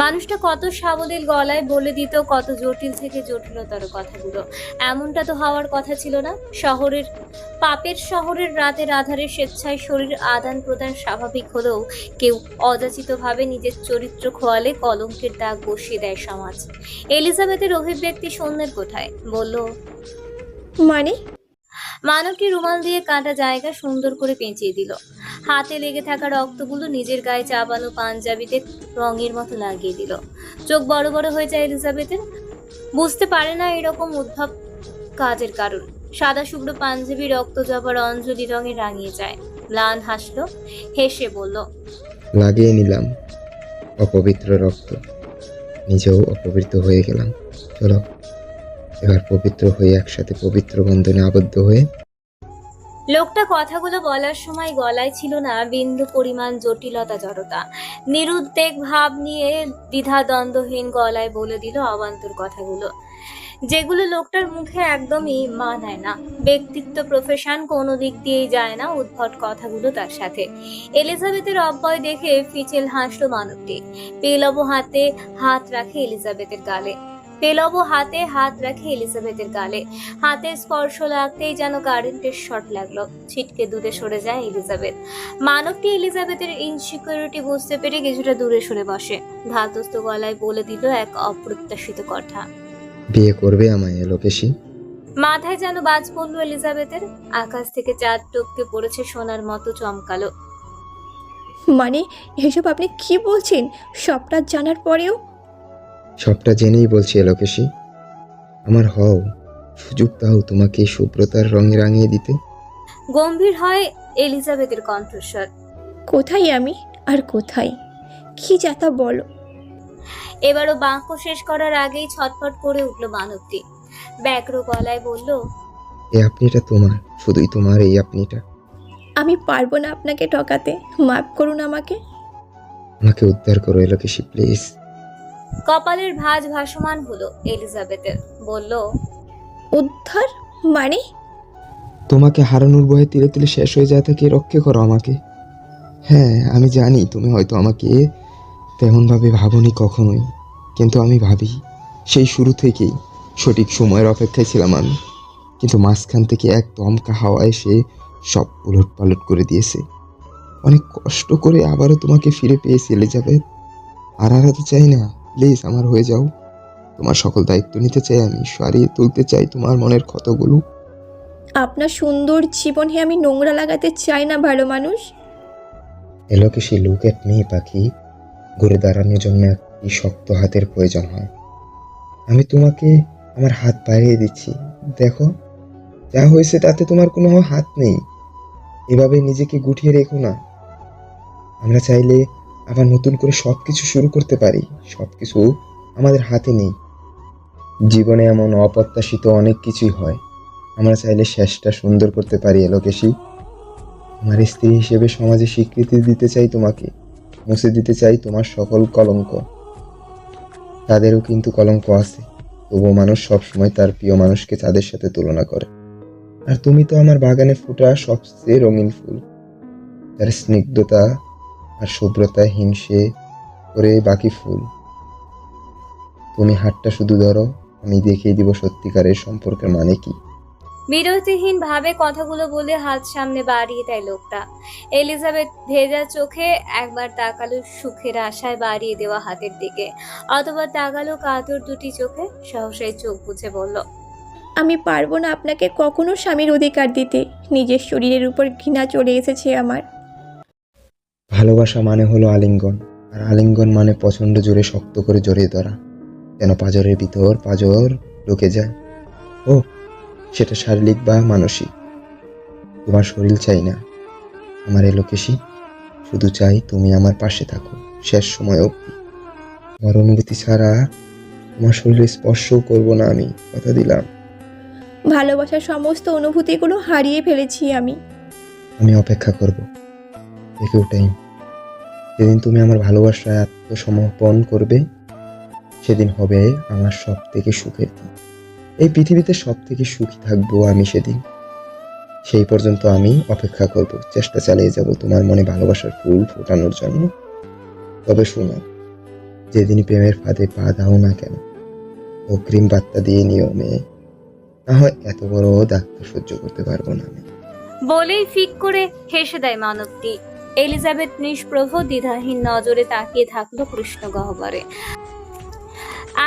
মানুষটা কত সাবলীল গলায় বলে দিত কত জটিল থেকে জটিলতর কথাগুলো। এমনটা তো হওয়ার কথা ছিল না। পাপের শহরের রাতের আধারে স্বেচ্ছায় শরীর আদান প্রদান স্বাভাবিক হলেও কেউ অযাচিতভাবে নিজের চরিত্র খোয়ালে কলঙ্কের দাগ বসিয়ে দেয় সমাজ। এলিজাবেথের অভিব্যক্তি শূন্যের কোঠায় বলল, মানে? মানবটি রুমাল দিয়ে কাটা জায়গা সুন্দর করে পেঁচিয়ে দিল। হাতে লেগে থাকা রক্তগুলো নিজের গায়ে চাবানো পাঞ্জাবিতে রঙের মতো লাগিয়ে দিল। চোখ বড় বড় হয়ে যায় এলিজাবেথের। বুঝতে পারে না এরকম উদ্ভব কাজের কারণ। সাদা শুভ্র পাঞ্জাবি রক্ত জবার অঞ্জলি রঙে রাঙিয়ে যায়। ম্লান হাসলো, হেসে বলল, লাগিয়ে নিলাম অপবিত্র রক্ত, নিজেও অপবিত্র হয়ে গেলাম। চলো এবার পবিত্র হয়ে একসাথে পবিত্র বন্ধনে আবদ্ধ হয়ে। লোকটা কথাগুলো বলার সময় গলায় ছিল না বিন্দু পরিমাণ জটিলতা জড়তা। নিরুদ্বেগ ভাব নিয়ে দ্বিধাদ্বন্দ্বহীন গলায় বলে দিল অবান্তর কথাগুলো, যেগুলো লোকটার মুখে একদমই মানায় না। ব্যক্তিত্ব, প্রফেশন কোনো দিক দিয়েই যায় না উদ্ভট কথাগুলো তার সাথে। এলিজাবেথের অব্যয় দেখে ফিচেল হাসলো মানবটি। পেলব হাতে হাত রাখে এলিজাবেথের গালে। হাতের স্পর্শ লাগতেই যেন কারেন্টের শর্ট লাগলো। ছিটকে দূরে সরে যায় এলিজাবেথ। মানবটি এলিজাবেথের ইনসিকিউরিটি বুঝতে পেরে কিছুটা দূরে সরে বসে। ধাতস্থ গলায় বলে দিল এক অপ্রত্যাশিত কথা, বিয়ে করবে আমায় লোকেশী? মাথায় যেন বাজ পড়ল এলিজাবেথের। আকাশ থেকে চাঁদ টপকে পড়েছে সোনার মতো চমকালো। মানে এসব আপনি কি বলছেন? সবটা জানার পরেও? সবটা জেনেই বলছি লোকেশী, আমার হও, সুযোগ দাও তোমাকে শুভ্রতার রঙে রাঙিয়ে দিতে। গম্ভীর হয় এলিজাবেথের কণ্ঠস্বর। কোথায় আমি আর কোথায়? কি যাতা বলো। এবারও বাক্য শেষ করার আগেই ছটফট করে উঠল মানবটি। ব্যাগ্র গলায় বলল, এই আপনিটা তোমার, শুধুই তোমার এই আপনিটা। আমি পারবো না আপনাকে ঠকাতে, মাফ করুন আমাকে। আমাকে উদ্ধার করো লোকেশী প্লিজ। কপালের ভাঁজ ভাসমান হলো এলিজাবেথের। বলল, উদ্ধার মানে? তোমাকে হারানোর ভয়ে তিলে তিলে শেষ হয়ে যায় থেকে রক্ষা করো আমাকে। হ্যাঁ আমি জানি তুমি হয়তো আমাকে তেমনভাবে ভাবনি কখনোই, কিন্তু আমি ভাবি। সেই শুরু থেকেই সঠিক সময়ের অপেক্ষায় ছিলাম আমি, কিন্তু মাঝখান থেকে এক দমকা হাওয়া এসে সব উলট পালট করে দিয়েছে। অনেক কষ্ট করে আবারও তোমাকে ফিরে পেয়েছি এলিজাবেথ। আর হারাতে চাই না, প্লিজ আমার হয়ে যাও। তোমার সকল দায়িত্ব নিতে চাই আমি, সারিয়ে তুলতে চাই তোমার মনের ক্ষতগুলো। আপনার সুন্দর জীবনে আমি নোংরা লাগাতে চাই না ভালো মানুষ। এলোকেশী লুক এট মি পাখি, ঘুরে দাঁড়ানোর জন্য একটি শক্ত হাতের প্রয়োজন হয়। আমি তোমাকে আমার হাত বাড়িয়ে দিচ্ছি, দেখো যা হয়েছে তাতে তোমার কোনো হাত নেই। এভাবে নিজেকে গুটিয়ে রেখো না। আমরা চাইলে আবার নতুন করে সবকিছু শুরু করতে পারি। সবকিছু আমাদের হাতে নেই। জীবনে এমন অপ্রত্যাশিত অনেক কিছুই হয়। আমরা চাইলে শেষটা সুন্দর করতে পারি এলোকেশী। আমার স্ত্রী হিসেবে সমাজে স্বীকৃতি দিতে চাই তোমাকে, মুছে দিতে চাই তোমার সকল কলঙ্ক। তাদেরও কিন্তু কলঙ্ক আছে, তবুও মানুষ সবসময় তার প্রিয় মানুষকে তাদের সাথে তুলনা করে। আর তুমি তো আমার বাগানে ফোটা সবচেয়ে রঙিন ফুল, তার স্নিগ্ধতা আর শুভ্রতা হিংসে করে বাকি ফুল। তুমি হাতটা শুধু ধরো, আমি দেখিয়ে দিব সত্যিকারের সম্পর্কের মানে কি। বিরতিহীন ভাবে কথাগুলো বলে হাত সামনে বাড়িয়ে দেয় লোকটা। এলিজাবেথ ভেজা চোখে একবার তাকালো সুখের আশায় বাড়িয়ে দেওয়া হাতের দিকে, অথবা তাকালো কাতর দুটি চোখে। সহসাই চোখ বুঝে বলল, আমি পারবো না আপনাকে কখনো স্বামীর অধিকার দিতে। নিজের শরীরের উপর ঘৃণা চলে এসেছে আমার। ভালোবাসা মানে হলো আলিঙ্গন, আর আলিঙ্গন মানে প্রচণ্ড জোরে শক্ত করে জড়িয়ে ধরা, যেন পাঁজরের ভিতর পাঁজর ঢুকে যায়। ও সেটা শারীরিক বা মানসিক। তোমার শরীর চাই না, আমার এলোকেশি, শুধু চাই তুমি আমার পাশে থাকো শেষ সময় অবধি। আমার অনুভূতি ছাড়া তোমার শরীরে স্পর্শও করবো না আমি, কথা দিলাম। ভালোবাসার সমস্ত অনুভূতিগুলো হারিয়ে ফেলেছি আমি। আমি অপেক্ষা করব একটু টাইম। যেদিন তুমি আমার ভালোবাসায় আত্মসমর্পণ করবে, সেদিন হবে আমার সব থেকে সুখের দিন। এই পৃথিবীতে সব থেকে সুখী থাকবো আমি সেদিন। সেই পর্যন্ত আমি অপেক্ষা করব, চেষ্টা চালিয়ে যাব তোমার মনে ভালোবাসার ফুল ফোটানোর জন্য। তবে শোনো, যেদিন প্রেমের ফাঁদে পা দাও না কেন, অগ্রিম বার্তা দিয়ে নিও মেয়ে, না হয় এত বড় ডাক্তার সহ্য করতে পারবো না আমি। বলেই ফিক করে হেসে দেয় মানবটি। এলিজাবেথ নিষ্প্রভ দ্বিধাহীন নজরে তাকিয়ে থাকলো কৃষ্ণ গহ্বরে।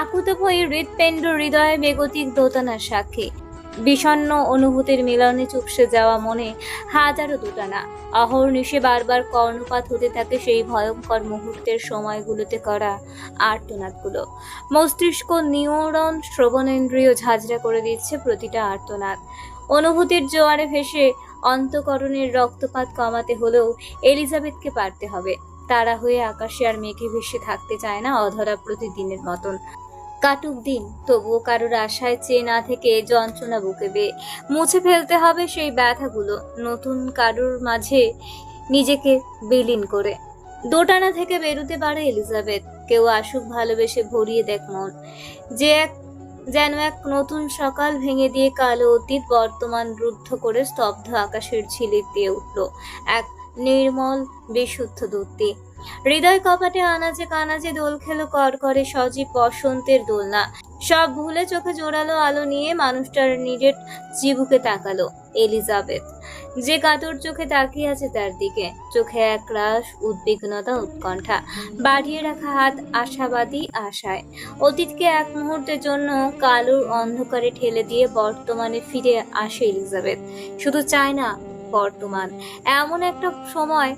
আকুত ভয়ে হৃৎপিণ্ড হৃদয়ে বেগতিক দোটানার সাক্ষী। বিষণ্ণ অনুভূতির মিলনে চুপসে যাওয়া মনে হাজারো দোটানা। অহর্নিশে বারবার কর্ণপাত হতে থাকে সেই ভয়ঙ্কর মুহূর্তের সময়গুলোতে করা আর্তনাদগুলো। মস্তিষ্ক নিউরন শ্রবণেন্দ্রিয় ঝাঁঝরা করে দিচ্ছে প্রতিটা আর্তনাদ। অনুভূতির জোয়ারে ভেসে অন্তঃকরণের রক্তপাত কমাতে হলেও এলিজাবেথকে পারতে হবে। তারা হয়ে আকাশে আর মেঘে ভেসে থাকতে চায় না অধরা প্রতিদিনের মতন। কাটুক দিন, তবুও কারোর আশায় চেয়ে না থেকে যন্ত্রণা বুকে বেয়ে মুছে ফেলতে হবে সেই ব্যথাগুলো, নতুন কারোর মাঝে নিজেকে বিলীন করে। দোটানা থেকে বেরোতে পারে এলিজাবেথ। কেউ আসুক ভালোবেসে ভরিয়ে দেখ মন। যেন এক নতুন সকাল ভেঙে দিয়ে কালো অতীত বর্তমান রুদ্ধ করে স্তব্ধ আকাশের ঝিলিক দিয়ে উঠল এক নির্মল বিশুদ্ধ দূতি। হৃদয় কপাটে আনাচে কানাচে দোল খেলো করকরে সজীব বসন্তের দোলনা। সব ভুলে চোখে জোরালো আলো নিয়ে মানুষটার নিজের চিবুকে তাকালো এলিজাবেথ, যে কাতর চোখে তাকিয়ে আছে তার দিকে। চোখে এক রাশ উদ্বিগ্নতা, উৎকণ্ঠা, বাড়িয়ে রাখা হাত আশাবাদী আশায়। অতীতকে এক মুহূর্তের জন্য কালোর অন্ধকারে ঠেলে দিয়ে বর্তমানে ফিরে আসে এলিজাবেথ। শুধু চায় না বর্তমান, এমন একটা সময়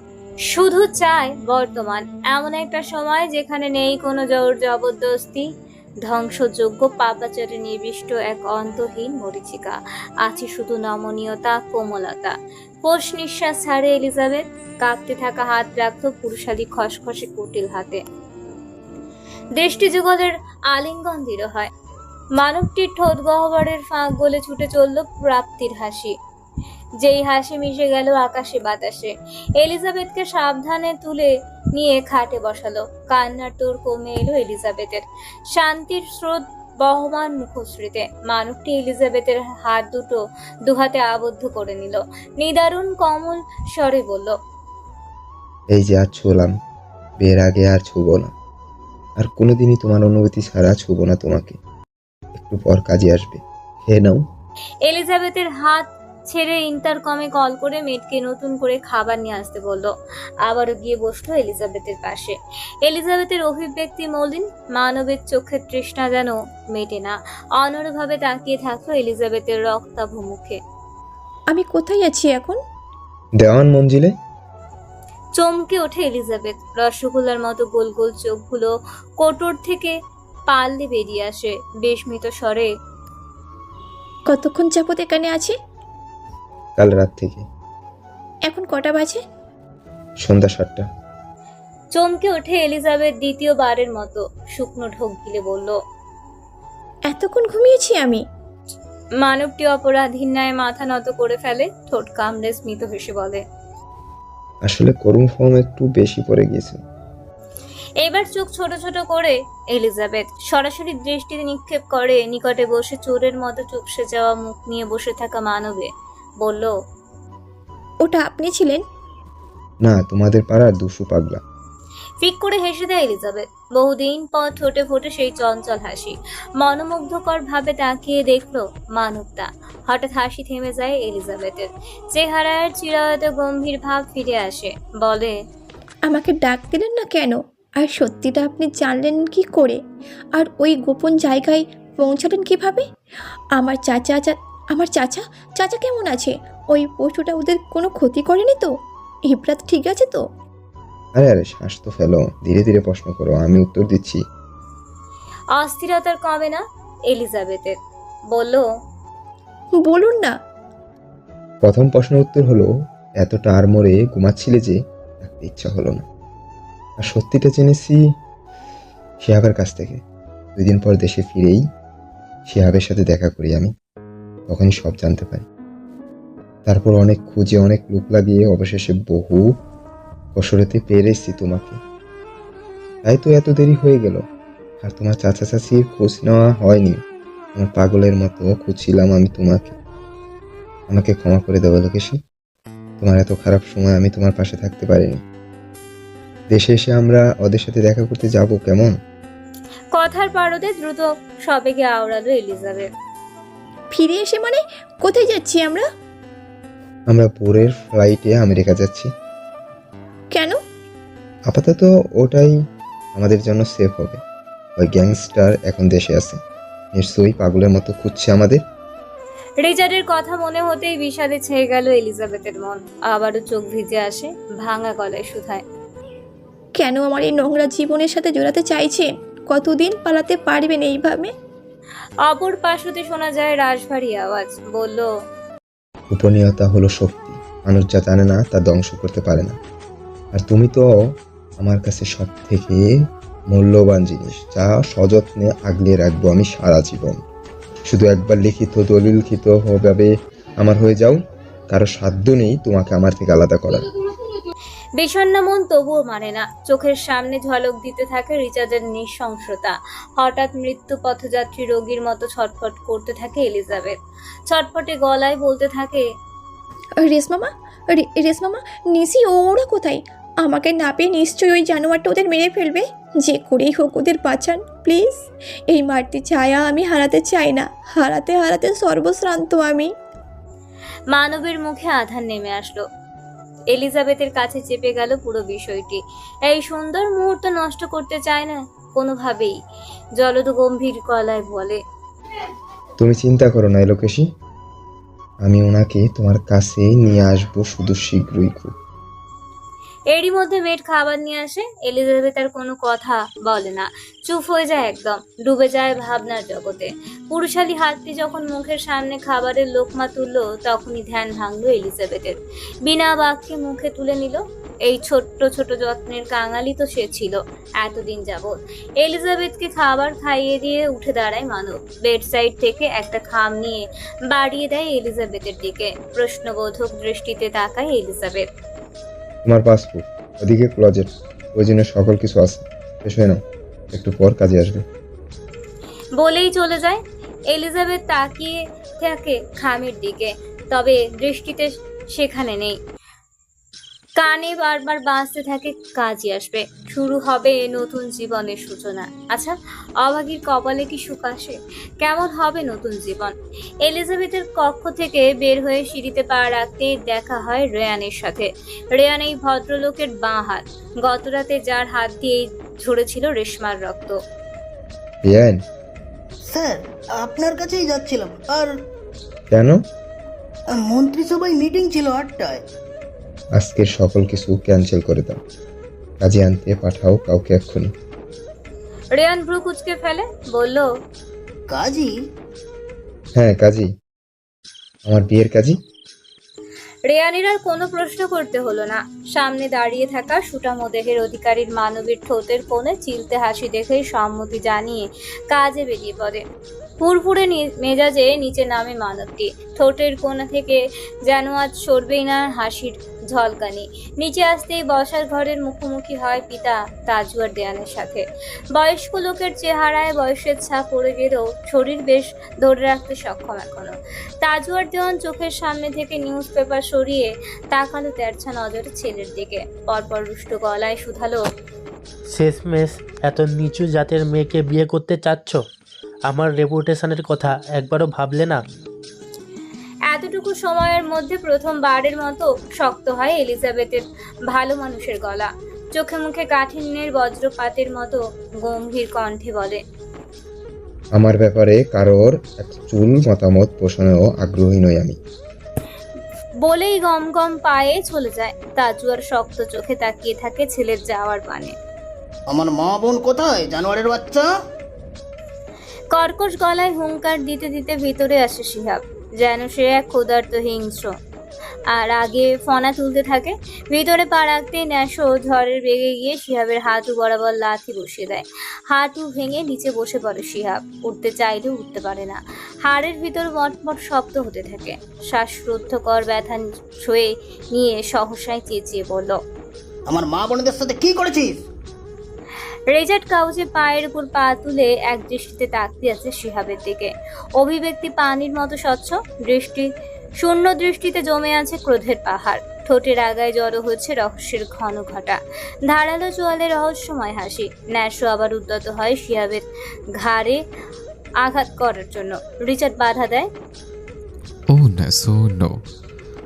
শুধু চায় বর্তমান এমন একটা সময় যেখানে নেই কোনো জোর জবরদস্তি, ধ্বংসযোগ্য পাপাচারে নিবিষ্ট এক অন্তহীন মরীচিকা। আছে শুধু নমনীয়তা, কোমলতা। পোষ নিঃশ্বাস ছাড়ে এলিজাবেথ। কাঁপতে থাকা হাত রাখতো পুরুষালী খসখসে কুটিল হাতে। দৃষ্টি যুগলের আলিঙ্গন দৃঢ় হয়। মানবটির ঠোঁট গহ্বরের ফাঁক গলে ছুটে চলল প্রাপ্তির হাসি, যেই হাসি মিশে গেল আকাশে বাতাসে। এলিজাবেথকে সাবধানে তুলে নিয়ে খাটে বসালো। কান্নার তোর কমে এলো এলিজাবেথের। শান্তির স্রোত বহমান মুখশ্রীতে। মানবটি এলিজাবেথের হাত দুটো দুহাতে আবদ্ধ করে নিল। নিদারুণ কমল স্বরে বলল, এই যে আজ ছুঁলাম, বিয়ের আগে আর ছুবো না, আর কোনোদিনই তোমার অনুভূতি ছাড়া ছুবো না তোমাকে। একটু পর কাজে আসবে, খেয়ে নাও। এলিজাবেথের হাত ছেড়ে ইন্টারকমে কল করে মেয়েটকে নতুন করে খাবার নিয়ে আসতে বলল। আবারও গিয়ে বসলো এলিজাবেথের পাশে। এলিজাবেথের অভিব্যক্তি মলিন, মানবের চোখের তৃষ্ণা যেন মেটে না। অনড়ভাবে তাকিয়ে থাকলো এলিজাবেথের রক্তাভ মুখে। আমি কোথায় আছি এখন? দেওয়ান মঞ্জিলে। চমকে ওঠে এলিজাবেথ। রসগোল্লার মতো গোল গোল চোখগুলো কোটর থেকে পাল্লে বেরিয়ে আসে বিস্মিত স্বরে। কতক্ষণ যাবত এখানে আছি? কাল রাত থেকে। এখন কটা বাজে? সন্ধ্যা 7টা। চমকে ওঠে এলিজাবেথ দ্বিতীয়বারের মতো। শুকনো ঢোক গিলে বলল, এতক্ষণ ঘুমিয়েছি আমি? মানবটি অপরাধীর ন্যায় মাথা নত করে ফেলে, ঠোঁট কামড়ে স্মিত হেসে বলে, আসলে করুণ ফর্ম একটু বেশি পড়ে গিয়েছে। এবার চোখ ছোট ছোট করে এলিজাবেথ সরাসরি দৃষ্টি নিক্ষেপ করে নিকটে বসে চোরের মতো চুপসে যাওয়া মুখ নিয়ে বসে থাকা মানবে। বলল, ওটা আপনি ছিলেন? না, তোমাদের পাড়ার দুশো পাগলা। ফিক করে হেসে দেয় এলিজাবেথ। বহুদিন পর ঠোঁটে ফোটে সেই চঞ্চল হাসি। মনোমুগ্ধকর ভাবে তাকিয়ে দেখলো মানবটা। হঠাৎ হাসি থেমে যায় এলিজাবেথের। চেহারার চিরায়ত গম্ভীর ভাব ফিরে আসে। বলে, আমাকে ডাক দিলেন না কেন? আর সত্যিটা আপনি জানলেন কি করে? আর ওই গোপন জায়গায় পৌঁছালেন কিভাবে? আমার চাচা কেমন আছে? ওই পশুটা ওদের কোনো ক্ষতি করেনি তো? ইব্রাত ঠিক আছে তো? আরে আরে, শ্বাস তো ফেলো, ধীরে ধীরে প্রশ্ন করো, আমি উত্তর দিচ্ছি। অস্থিরতার কমে না এলিজাবেথের। বলল, বলুন না। প্রথম প্রশ্নের উত্তর হলো, এতটা আড়মোড়ে ঘুমাচ্ছিলে যে থাকতে ইচ্ছা হলো না। আর সত্যিটা জেনেছি শিহাবের কাছ থেকে। 2 দিন পর দেশে ফিরেই শিহাবের সাথে দেখা করি আমি, তখনই সব জানতে পারি। তারপর অনেক খুঁজে অনেক লোক লাগিয়ে অবশেষে বহু কসরতে পেরেছি তোমাকে। তাই তো এত দেরি হয়ে গেল। আর তোমার চাচা চাচির খোঁজ নেওয়া হয়নি। আমার পাগলের মতো খুঁজছিলাম আমি তোমাকে। আমাকে ক্ষমা করে দেবো লোকেশী। তোমার এত খারাপ সময় আমি তোমার পাশে থাকতে পারিনি। দেশে এসে আমরা ওদের সাথে দেখা করতে যাব কেমন? কথার পারদে দ্রুত সবেগে আওড়ালো এলিজাবেথ। ফিরে এসে মানে কোথায় যাচ্ছি আমরা? আমরা ভোরের ফ্লাইটে আমেরিকা যাচ্ছি। কেন? আপাতত ওটাই আমাদের জন্য সেফ হবে। ওই গ্যাংস্টার এখন দেশে আছে, নিশ্চয়ই পাগলের মতো খুঁজছে আমাদের। রিচার্ডের কথা মনে হতেই বিষাদে ছেয়ে গেল এলিজাবেথের মন। আবারও চোখ ভিজে আসে, ভাঙা গলায় শুধায়, কেন আমার এই নোংরা জীবনের সাথে জড়াতে চাইছেন? কতদিন পালাতে পারবেন এইভাবে? অপর পাশ হতে শোনা যায় রাশভারী আওয়াজ। বলল, গোপনীয়তা হলো শক্তি, মানুষ যা জানে না তা ধ্বংস করতে পারে না। আর তুমি তো আমার কাছে সব থেকে মূল্যবান জিনিস, যা সযত্নে আগলে রাখবো আমি সারা জীবন। শুধু একবার লিখিত দলিলখিত ভাবে আমার হয়ে যাও। কারো সাধ্য নেই তোমাকে আমার থেকে আলাদা করার। বিষণ্ণ মন তবুও মানে না। চোখের সামনে ঝলক দিতে থাকে রিচার্ডের নৃশংসতা। হঠাৎ মৃত্যু পথযাত্রী রোগীর মতো ছটফট করতে থাকে এলিজাবেথ। ছটফটে গলায় বলতে থাকে, রেশমামা, রেশমামা, নিশি ওরা কোথায়? আমাকে না পেয়ে নিশ্চয়ই ওই জানোয়ারটা ওদের মেরে ফেলবে। যে করেই হোক ওদের বাঁচান প্লিজ। এই মাটি ছায়া আমি হারাতে চাই না। হারাতে হারাতে সর্বশ্রান্ত আমি। মানবের মুখে আধার নেমে আসলো। এলিজাবেথের কাছে চেপে গেল পুরো বিষয়টি। এই সুন্দর মুহূর্ত নষ্ট করতে চায় না কোনোভাবেই। জলদ গম্ভীর গলায় বলে, তুমি চিন্তা করো না লোকেশী, আমি ওনাকে তোমার কাছে নিয়ে আসবো শুধু শীঘ্রই খুব। এরই মধ্যে মেড খাবার নিয়ে আসে। এলিজাবেথ আর কোনো কথা বলে না, চুপ হয়ে যায় একদম, ডুবে যায় ভাবনার জগতে। পুরুষালী হাতটি যখন মুখের সামনে খাবারের লোকমা তুললো, তখনই ধ্যান ভাঙলো এলিজাবেথের। বিনা বাক্যে মুখে তুলে নিল। এই ছোট্ট ছোট যত্নের কাঙালি তো সে ছিল এতদিন যাবৎ। এলিজাবেথকে খাবার খাইয়ে দিয়ে উঠে দাঁড়ায় মানব। বেড সাইড থেকে একটা খাম নিয়ে বাড়িয়ে দেয় এলিজাবেথের দিকে। প্রশ্নবোধক দৃষ্টিতে তাকায় এলিজাবেথ। তোমার পাসপোর্ট, ওদিকে ক্লোজেট, প্রয়োজনীয় সকল কিছু আছে। শেষ হয়ে নাও, একটু পর কাজে আসবে। বলেই চলে যায়। এলিজাবেথ তাকিয়ে থাকে খামের দিকে, তবে দৃষ্টিতে সেখানে নেই। কানে বারবার বাজতে থাকে কাজই আসবে, শুরু হবে নতুন জীবনের সূচনা। আচ্ছা, অভাগীর কপালে কি সুখ আসে? কেমন হবে নতুন জীবন? এলিজাবেথের কক্ষ থেকে বের হয়ে সিঁড়িতে পা রাখতেই দেখা হয় রেয়ানের সাথে। রেয়ান এই ভদ্রলোকের বাঁ হাত, গতরাতে যার হাত দিয়েই ঝরেছিল রেশমার রক্ত। রিয়ান, স্যার, আপনার কাছেই যাচ্ছিলাম। আর কেন? মন্ত্রিসভায় মিটিং ছিল 8টায়। আজকের সকল কিছু ক্যান্সেল করে দাও। কাজে আনতে পাঠাও কাউকে এক্ষুনি। রেয়ান ভ্রু কুচকে ফেলে, বলল, কাজী? হ্যাঁ কাজী, আমার বিয়ের কাজী। রেয়ানের আর কোনো প্রশ্ন করতে হলো না। সামনে দাঁড়িয়ে থাকা সুঠামো দেহের অধিকারীর মানবীর ঠোঁটের কোণে চিলতে হাসি দেখে সম্মতি জানিয়ে কাজে বেরিয়ে পড়ে। ফুরফুরে মেজাজে নিচে নামে মানবটি। ঠোঁটের কোণা থেকে যেন আজ সরবেই না হাসির ঝলকানি। নিচে আসতেই বসার ঘরের মুখোমুখি হয় পিতা তাজুয়ার দেয়ানের সাথে। বয়স্ক লোকের চেহারায় বয়সের ছাপ পড়ে গেলেও শরীর বেশ ধরে রাখতে সক্ষম এখনো। তাজুয়ার দেওয়ান চোখের সামনে থেকে নিউজ পেপার সরিয়ে তাকালো তেরছা নজরে ছেলের দিকে। পরপর রুষ্ট গলায় শুধালো, শেষমেশ এত নিচু জাতের মেয়েকে বিয়ে করতে চাচ্ছ? আমার রেপুটেশনের কথা একবারও ভাবলে না? এতটুকু সময়ের মধ্যে প্রথমবারের মতো শক্ত হয় এলিজাবেথের ভালো মানুষের গলা। চোখে মুখে কাঠিন্যের বজ্রপাতের মতো গম্ভীর কণ্ঠে বলে, আমার ব্যাপারে কারোর এক চুল মতামত পোষণেও আগ্রহী নই আমি। বলেই গম গম পায়ে চলে যায়। তাজুয়ার শক্ত চোখে তাকিয়ে থাকে ছেলের যাওয়ার পানে। আমার মা বোন কোথায়, জানোয়ারের বাচ্চা? কর্কশ গলায় হুঙ্কার দিতে দিতে ভিতরে আসে শিহাব, যেন সে এক ক্ষুধার্ত হিংস্র। আর আগে ফনা তুলতে থাকে। ভিতরে পা রাখতেই ন্যাশো ঝড়ের বেগে গিয়ে শিহাবের হাঁটু বরাবর লাথি বসিয়ে দেয়। হাঁটু ভেঙে নিচে বসে পড়ে শিহাব। উঠতে চাইলেও উঠতে পারে না। হাড়ের ভিতর মটমট শব্দ হতে থাকে। শ্বাসরুদ্ধকর ব্যথা ছুঁয়ে নিয়ে সহসায় চেঁচিয়ে বলল, আমার মা বোনদের সাথে কি করেছিস? রেজার্ট কাউচে পায়ের উপর পা তুলে এক দৃষ্টিতে তাকিয়ে আছে শিহাবের দিকে। অভিব্যক্তি পানির মতো স্বচ্ছ, দৃষ্টি শূন্য দৃষ্টিতে জমে আছে ক্রোধের পাহাড়। ঠোঁটের আগায় জড়ো হচ্ছে রহস্যের ঘন ঘটা। ধারালো চোয়ালে রহস্যময় হাসি। ন্যাশো আবার উদ্যত হয় শিহাবের ঘাড়ে আঘাত করার জন্য। রিচার্ড বাধা দেয়। ও ন্যাসো নো,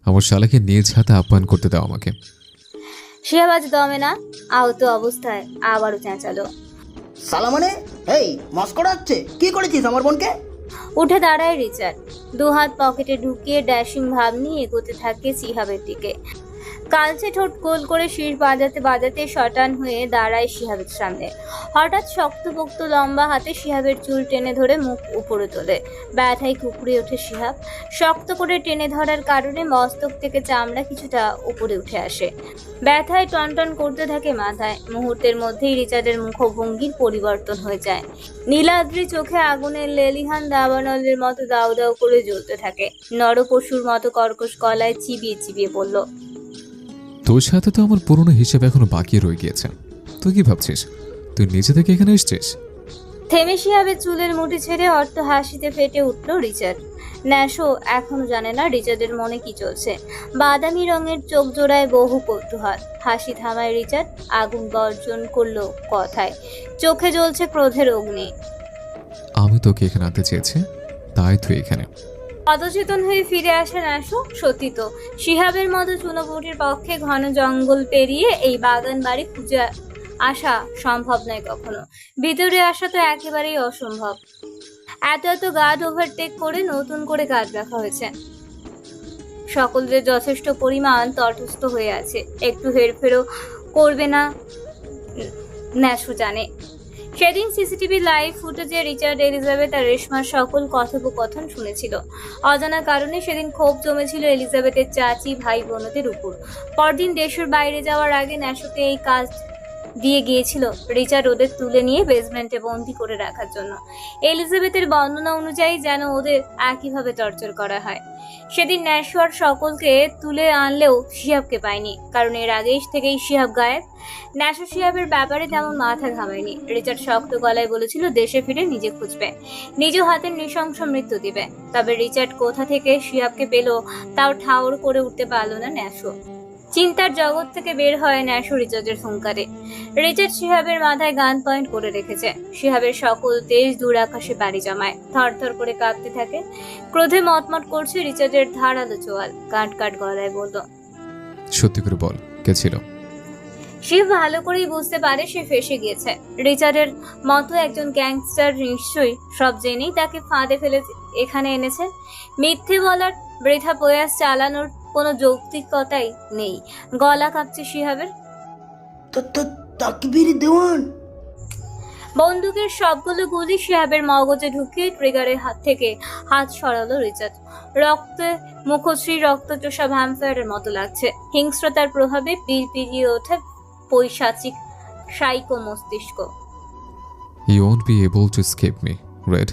আমার শালাকে নিজ হাতে আপ্যায়ন করতে দাও আমাকে। শিহাব আজ দমে না, আহত অবস্থায় আবারও চেঁচালো। সালা মানে, এই মস্করা হচ্ছে, কি করেছিস আমার বোনকে? উঠে দাঁড়ায় রিচার্ড। দুহাত পকেটে ঢুকিয়ে ড্যাশিং ভাব নিয়ে এগোতে থাকে শিহাবের দিকে। কালচে ঠোঁট গোল করে শীষ বাজাতে বাজাতে শটান হয়ে দাঁড়ায় শিহাবের সামনে। হঠাৎ শক্তপোক্ত লম্বা হাতে শিহাবের চুল টেনে ধরে মুখ উপরে তোলে। ব্যথায় কুকড়ে ওঠে শিহাব। শক্ত করে টেনে ধরার কারণে মস্তক থেকে চামড়া কিছুটা উপরে উঠে আসে। ব্যথায় টনটন করতে থাকে মাথায়। মুহূর্তের মধ্যেই রিচার্ডের মুখভঙ্গির পরিবর্তন হয়ে যায়। নীলাদ্রি চোখে আগুনের লেলিহান দাবানলের মতো দাউ দাউ করে জ্বলতে থাকে। নরপশুর মতো কর্কশ গলায় চিবিয়ে চিবিয়ে বলল, তোর সাথে তো আমার পুরনো হিসেব এখনো বাকি রয়ে গিয়েছে। তুই কি ভাবছিস তুই নিজে থেকে এখানে এসছিস? থেমে শিহাবের চুলের মুঠি ছেড়ে অট্ট হাসিতে ফেটে উঠল রিচার্ড। ন্যাশো এখনো জানে না রিচার্ডের মনে কি চলছে। বাদামি রঙের চোখ জোড়ায় বহু কৌতূহল। হাসি থামায় রিচার্ড, আগুন গর্জন করলো কথায়। চোখে জ্বলছে ক্রোধের অগ্নি। আমি তোকে এখানে আনতে চেয়েছি, তাই তুই এখানে। অচেতন হয়ে ফিরে আসে ন্যাশো। সত্যি তো, শিহাবের মতো চুনোপুটির পক্ষে ঘন জঙ্গল পেরিয়ে এই বাগান বাড়ি খুঁজে আসা সম্ভব নয় কখনো। ভিতরে আসা তো একেবারেই অসম্ভব। এত এত গার্ড ওভারটেক করে নতুন করে গার্ড রাখা হয়েছে। সকলের যথেষ্ট পরিমাণ তটস্থ হয়ে আছে। একটু হেরফেরও করবে না ন্যাশো জানে। সেদিন সিসিটিভি লাইভ ফুটেজে রিচার্ড, এলিজাবেথ আর রেশমার সকল কথোপকথন শুনেছিল। অজানা কারণে সেদিন ক্ষোভ জমেছিল এলিজাবেথের চাচি ভাই বোনদের উপর। পরদিন দেশের বাইরে যাওয়ার আগে ন্যাশোকে এই কাজ দিয়ে গিয়েছিল রিচার্ড ওদের তুলে নিয়ে বেসমেন্টে বন্দি করে রাখার জন্য। এলিজাবেথের বর্ণনা অনুযায়ী যেন ওদের একইভাবে টর্চার করা হয়। সেদিন ন্যাশো আর সকলকে তুলে আনলেও শিহাবকে পায়নি, কারণ এর আগেই থেকেই শিহাব গায়েব। ন্যাশো শিহাবের ব্যাপারে তেমন মাথা ঘামায়নি। রিচার্ড শক্ত গলায় বলেছিল দেশে ফিরে নিজে খুঁজবে, নিজ হাতের নৃশংস মৃত্যু দিবে। তবে রিচার্ড কোথা থেকে শিহাবকে পেল তাও ঠাউর করে উঠতে পারল না ন্যাশো। চিন্তার জগৎ থেকে বের হয় ন্যাশো রিচার্ডের হুঙ্কারে। রিচার্ড শিহাবের মাথায় গান পয়েন্ট করে রেখেছে। শিহাবের সকল তেজ দূর আকাশে বাড়ি জমায়, থরথর করে কাঁপতে থাকে। ক্রোধে মটমট করছে রিচার্ডের ধারালো চোয়াল। কাট কাট গলায় বলল, সত্যি করে বল, কে ছিল? শিব ভালো করেই বুঝতে পারে সে ফেঁসে গিয়েছে। রিচার্ডের মতো একজন গ্যাংস্টার নিশ্চয়ই সব জেনেই তাকে ফাঁদে ফেলে এখানে এনেছে। মিথ্যে বলার বৃথা প্রয়াস চালানোর কোনো যৌক্তিকতাই নেই। গলা কাঁপছে শিহাবের। তাকবীর দেওয়ান। বন্দুকের সবগুলো গুলি শিহাবের মগজে ঢুকিয়ে ট্রিগারের হাত থেকে হাত সরালো রিচার্ড। রক্তে মুখশ্রী রক্তচোষা ভ্যাম্পায়ারের মতো লাগছে। হিংস্রতার প্রভাবে পিড়পিড়িয়ে ওঠে পৈশাচিক সাইকো মস্তিষ্ক। You won't be able to escape me, Red.